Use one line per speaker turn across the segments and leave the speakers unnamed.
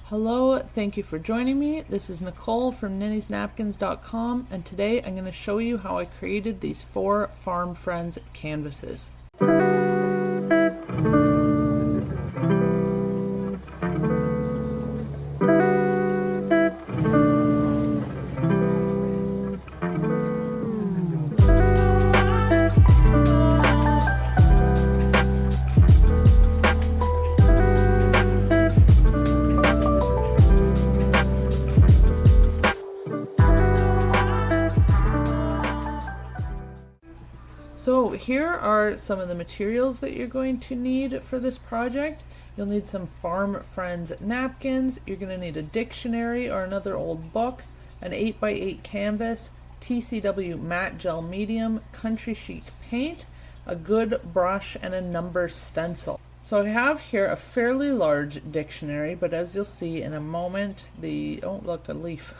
Hello, thank you for joining me. This is Nicole from knittiesnapkins.com, and today I'm going to show you how I created these 4 Farm Friends canvases. So here are some of the materials that you're going to need for this project. You'll need some Farm Friends napkins, you're going to need a dictionary or another old book, an 8x8 canvas, TCW matte gel medium, country chic paint, a good brush, and a number stencil. So I have here a fairly large dictionary, but as you'll see in a moment, oh look, a leaf.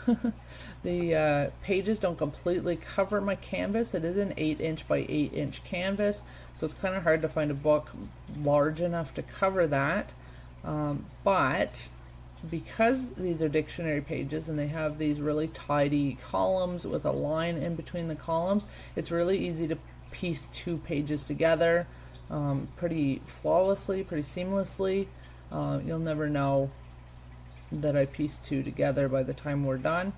The pages don't completely cover my canvas. It is an 8" by 8" canvas, so it's kind of hard to find a book large enough to cover that. But because these are dictionary pages and they have these really tidy columns with a line in between the columns, it's really easy to piece 2 pages together pretty flawlessly, pretty seamlessly. You'll never know that I pieced 2 together by the time we're done.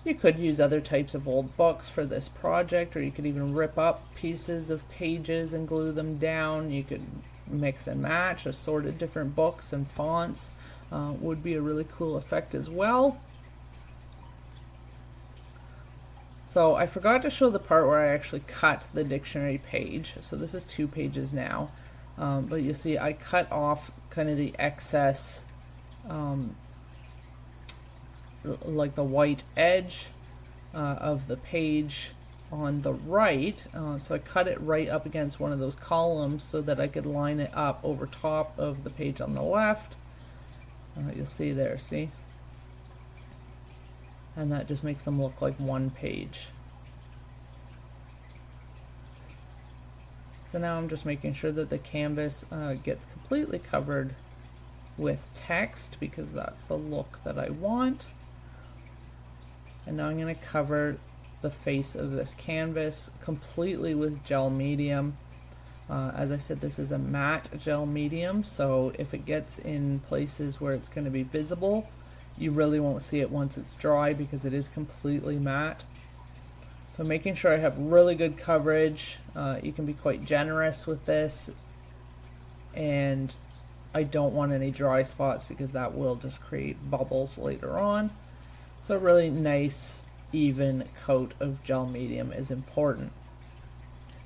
You could use other types of old books for this project, or you could even rip up pieces of pages and glue them down. You could mix and match assorted different books and fonts. Would be a really cool effect as well. So I forgot to show the part where I actually cut the dictionary page. So this is 2 pages now, but you see I cut off kind of the excess like the white edge of the page on the right, so I cut it right up against one of those columns so that I could line it up over top of the page on the left. You'll see there, see? And that just makes them look like one page. So now I'm just making sure that the canvas gets completely covered with text, because that's the look that I want. And now I'm going to cover the face of this canvas completely with gel medium. As I said, this is a matte gel medium, so if it gets in places where it's going to be visible, you really won't see it once it's dry because it is completely matte. So making sure I have really good coverage. You can be quite generous with this, and I don't want any dry spots because that will just create bubbles later on. So a really nice even coat of gel medium is important.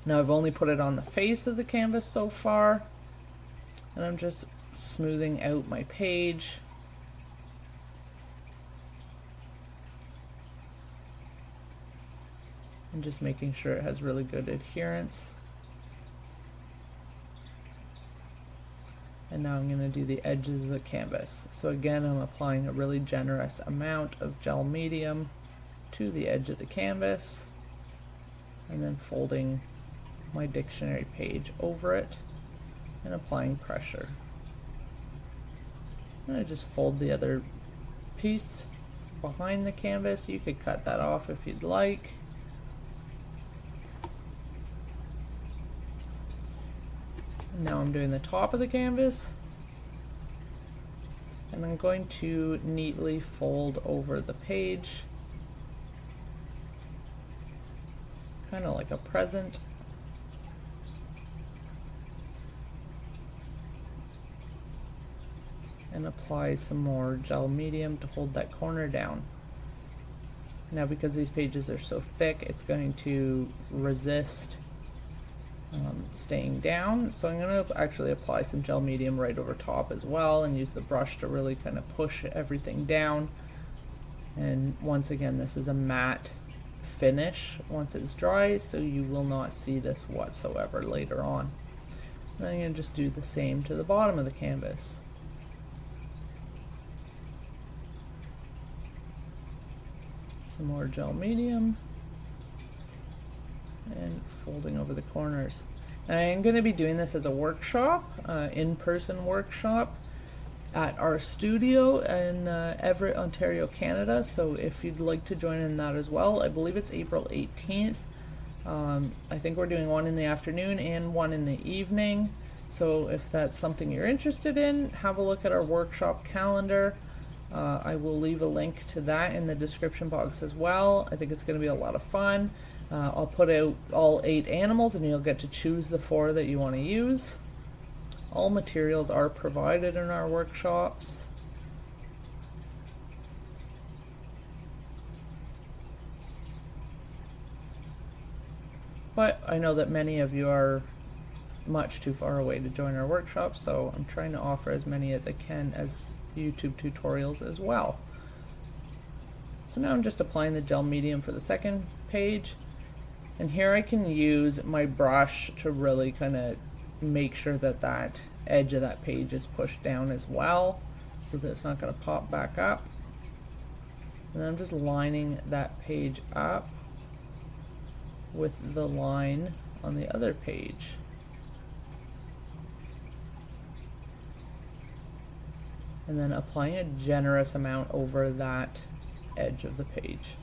Now I've only put it on the face of the canvas so far, and I'm just smoothing out my page. And just making sure it has really good adherence. And now I'm going to do the edges of the canvas. So again, I'm applying a really generous amount of gel medium to the edge of the canvas, and then folding my dictionary page over it and applying pressure. And I just fold the other piece behind the canvas. You could cut that off if you'd like. Now I'm doing the top of the canvas, and I'm going to neatly fold over the page, kind of like a present. And apply some more gel medium to hold that corner down. Now because these pages are so thick, it's going to resist staying down, so I'm going to actually apply some gel medium right over top as well, and use the brush to really kind of push everything down. And once again, this is a matte finish once it's dry, so you will not see this whatsoever later on. And I'm going to just do the same to the bottom of the canvas. Some more gel medium and folding over the corners. And I am going to be doing this as a workshop, in-person workshop. at our studio in Everett, Ontario, Canada. So if you'd like to join in that as well, I believe it's April 18th. I think we're doing one in the afternoon and one in the evening. So if that's something you're interested in, have a look at our workshop calendar. I will leave a link to that in the description box as well. I think it's going to be a lot of fun. I'll put out all 8 animals and you'll get to choose the 4 that you want to use. All materials are provided in our workshops. But I know that many of you are much too far away to join our workshop, so I'm trying to offer as many as I can as YouTube tutorials as well. So now I'm just applying the gel medium for the second page, and here I can use my brush to really kind of make sure that that edge of that page is pushed down as well, so that it's not going to pop back up. And then I'm just lining that page up with the line on the other page. And then applying a generous amount over that edge of the page.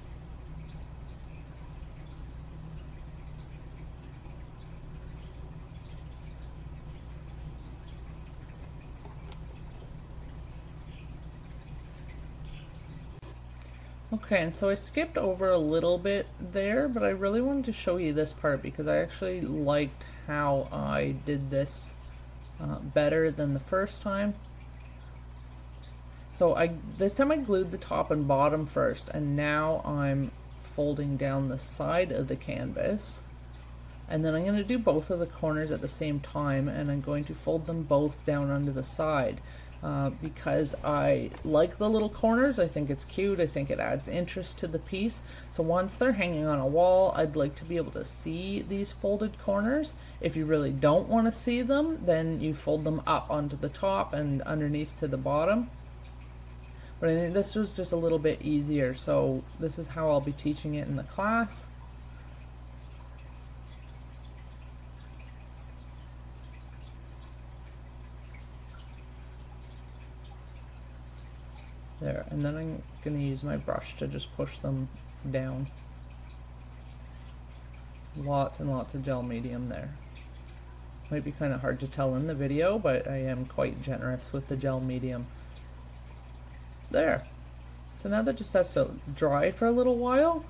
Okay, and so I skipped over a little bit there, but I really wanted to show you this part because I actually liked how I did this better than the first time. So this time I glued the top and bottom first, and now I'm folding down the side of the canvas. And then I'm going to do both of the corners at the same time, and I'm going to fold them both down onto the side. Because I like the little corners. I think it's cute. I think it adds interest to the piece. So once they're hanging on a wall, I'd like to be able to see these folded corners. If you really don't want to see them, then you fold them up onto the top and underneath to the bottom. But I think this was just a little bit easier, so this is how I'll be teaching it in the class. There, and then I'm going to use my brush to just push them down. Lots and lots of gel medium there. Might be kind of hard to tell in the video, but I am quite generous with the gel medium. There. So now that just has to dry for a little while.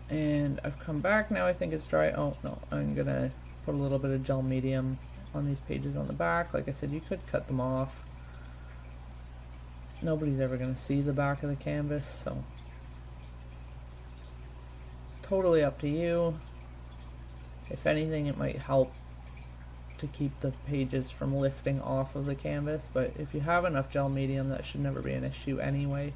And I've come back now, I think it's dry. Oh no, I'm going to put a little bit of gel medium on these pages on the back. Like I said, you could cut them off. Nobody's ever going to see the back of the canvas, so it's totally up to you. If anything, it might help to keep the pages from lifting off of the canvas, but if you have enough gel medium, that should never be an issue anyway.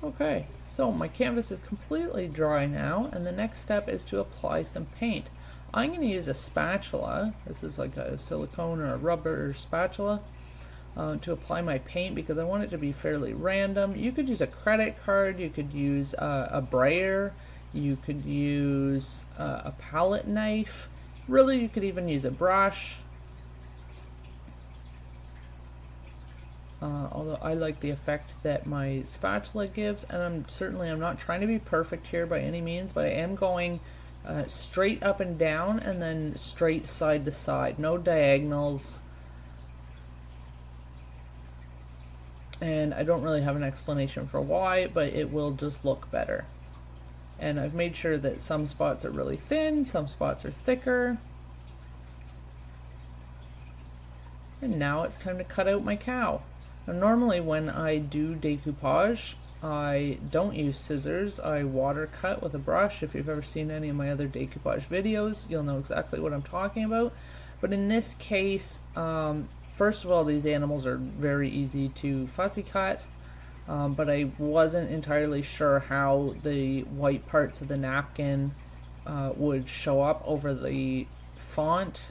Okay, so my canvas is completely dry now, and the next step is to apply some paint. I'm going to use a spatula. This is like a silicone or a rubber spatula to apply my paint because I want it to be fairly random. You could use a credit card, you could use a brayer, you could use a palette knife. Really, you could even use a brush. Although I like the effect that my spatula gives, and I'm not trying to be perfect here by any means, but I am going straight up and down and then straight side to side, no diagonals. And I don't really have an explanation for why, but it will just look better. And I've made sure that some spots are really thin, some spots are thicker. And now it's time to cut out my cow. Now normally when I do decoupage, I don't use scissors. I water cut with a brush. If you've ever seen any of my other decoupage videos, you'll know exactly what I'm talking about. But in this case, first of all, these animals are very easy to fussy cut, but I wasn't entirely sure how the white parts of the napkin would show up over the font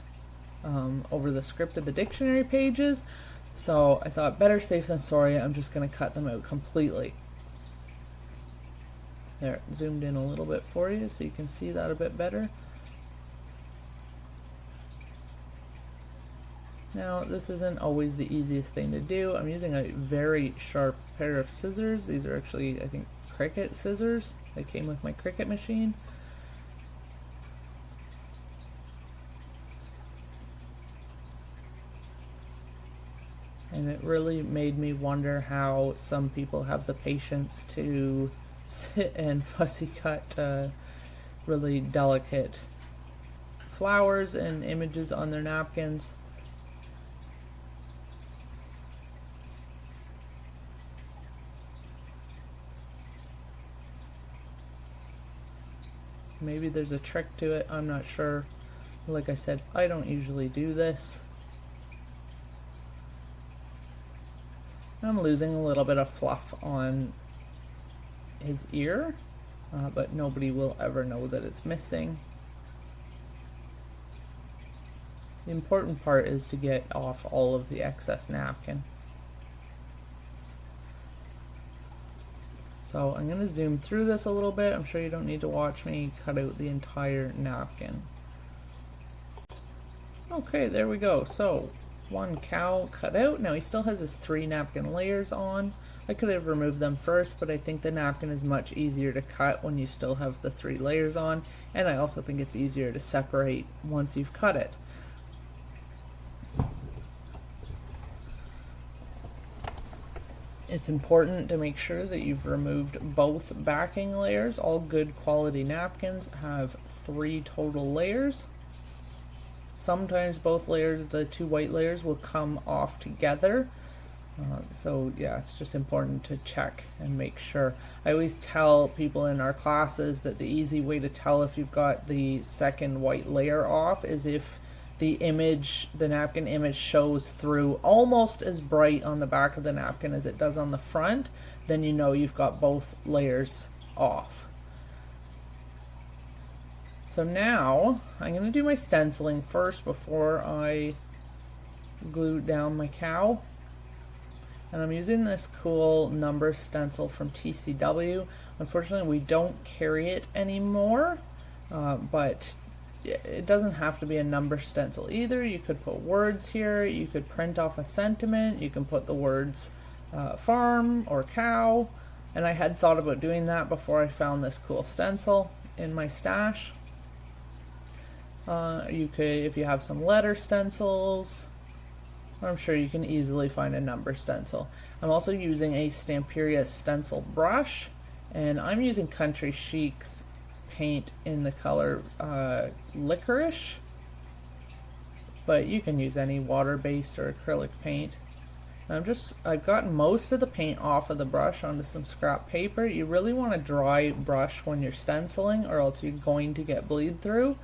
over the script of the dictionary pages. So I thought better safe than sorry, I'm just going to cut them out completely. There, zoomed in a little bit for you so you can see that a bit better. Now, this isn't always the easiest thing to do. I'm using a very sharp pair of scissors. These are actually, I think, Cricut scissors. They came with my Cricut machine. And it really made me wonder how some people have the patience to sit and fussy cut really delicate flowers and images on their napkins. Maybe there's a trick to it, I'm not sure. Like I said, I don't usually do this. I'm losing a little bit of fluff on his ear, but nobody will ever know that it's missing. The important part is to get off all of the excess napkin. So I'm going to zoom through this a little bit. I'm sure you don't need to watch me cut out the entire napkin. Okay, there we go. So one cow cut out. Now he still has his 3 napkin layers on. I could have removed them first, but I think the napkin is much easier to cut when you still have the 3 layers on, and I also think it's easier to separate once you've cut it. It's important to make sure that you've removed both backing layers. All good quality napkins have 3 total layers. Sometimes both layers, the 2 white layers, will come off together. So yeah, it's just important to check and make sure. I always tell people in our classes that the easy way to tell if you've got the second white layer off is if the image, the napkin image, shows through almost as bright on the back of the napkin as it does on the front, then you know you've got both layers off. So now I'm going to do my stenciling first before I glue down my cow. And I'm using this cool number stencil from TCW. Unfortunately, we don't carry it anymore, but it doesn't have to be a number stencil either. You could put words here, you could print off a sentiment, you can put the words farm or cow, and I had thought about doing that before I found this cool stencil in my stash. You could, if you have some letter stencils, I'm sure you can easily find a number stencil. I'm also using a Stamperia stencil brush, and I'm using Country Chic's paint in the color licorice, but you can use any water-based or acrylic paint. And I've gotten most of the paint off of the brush onto some scrap paper. You really want a dry brush when you're stenciling, or else you're going to get bleed through.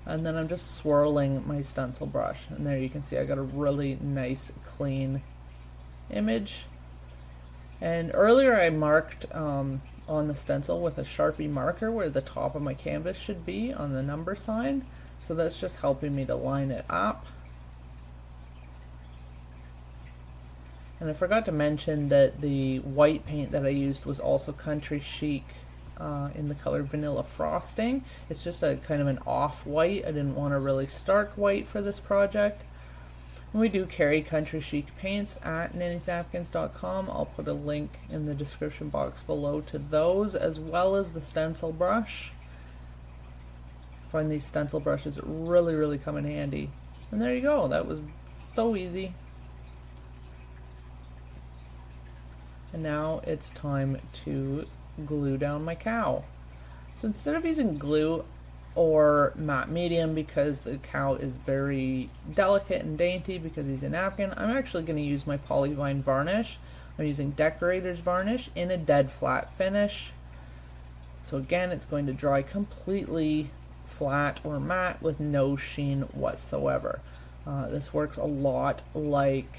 And then I'm just swirling my stencil brush, and there you can see I got a really nice clean image. And earlier I marked on the stencil with a Sharpie marker where the top of my canvas should be on the number sign, so that's just helping me to line it up. And I forgot to mention that the white paint that I used was also Country Chic in the color Vanilla Frosting. It's just a kind of an off-white. I didn't want a really stark white for this project. And we do carry Country Chic paints at nannysnapkins.com. I'll put a link in the description box below to those, as well as the stencil brush. I find these stencil brushes really come in handy. And there you go. That was so easy. And now it's time to glue down my cow. So instead of using glue or matte medium, because the cow is very delicate and dainty because he's a napkin, I'm actually going to use my Polyvine varnish. I'm using Decorator's varnish in a dead flat finish. So again, it's going to dry completely flat or matte with no sheen whatsoever. This works a lot like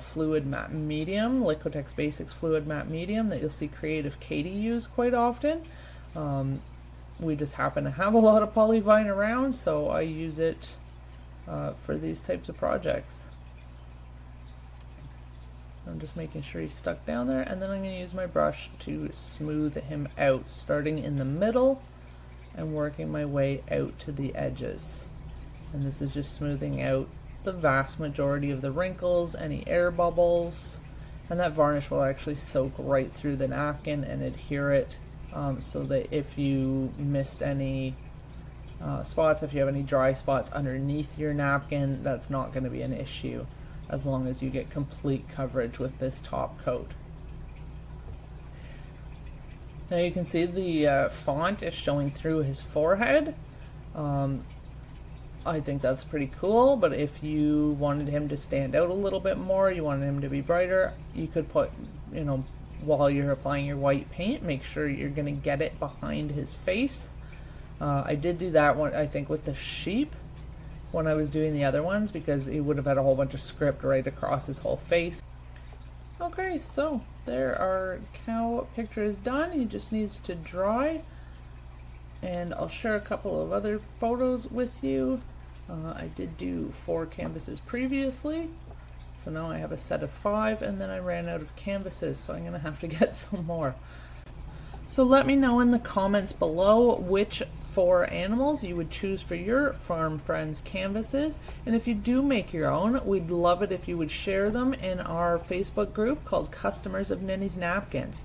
fluid matte medium, Liquitex Basics fluid matte medium that you'll see Creative Katie use quite often. We just happen to have a lot of Polyvine around, so I use it for these types of projects. I'm just making sure he's stuck down there, and then I'm going to use my brush to smooth him out, starting in the middle and working my way out to the edges. And this is just smoothing out the vast majority of the wrinkles, any air bubbles, and that varnish will actually soak right through the napkin and adhere it, so that if you missed any spots, if you have any dry spots underneath your napkin, that's not going to be an issue, as long as you get complete coverage with this top coat. Now you can see the font is showing through his forehead. I think that's pretty cool, but if you wanted him to stand out a little bit more, you wanted him to be brighter, you could put, you know, while you're applying your white paint, make sure you're going to get it behind his face. I did do that one, I think, with the sheep when I was doing the other ones, because he would have had a whole bunch of script right across his whole face. Okay, so there our cow picture is done. He just needs to dry, and I'll share a couple of other photos with you. I did do 4 canvases previously, so now I have a set of 5, and then I ran out of canvases, so I'm gonna have to get some more. So let me know in the comments below which 4 animals you would choose for your Farm Friends canvases. And if you do make your own, we'd love it if you would share them in our Facebook group called Customers of Ninny's Napkins.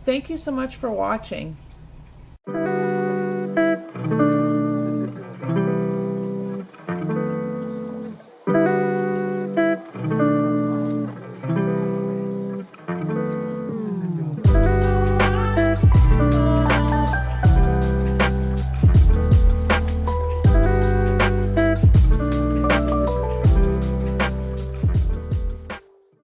Thank you so much for watching.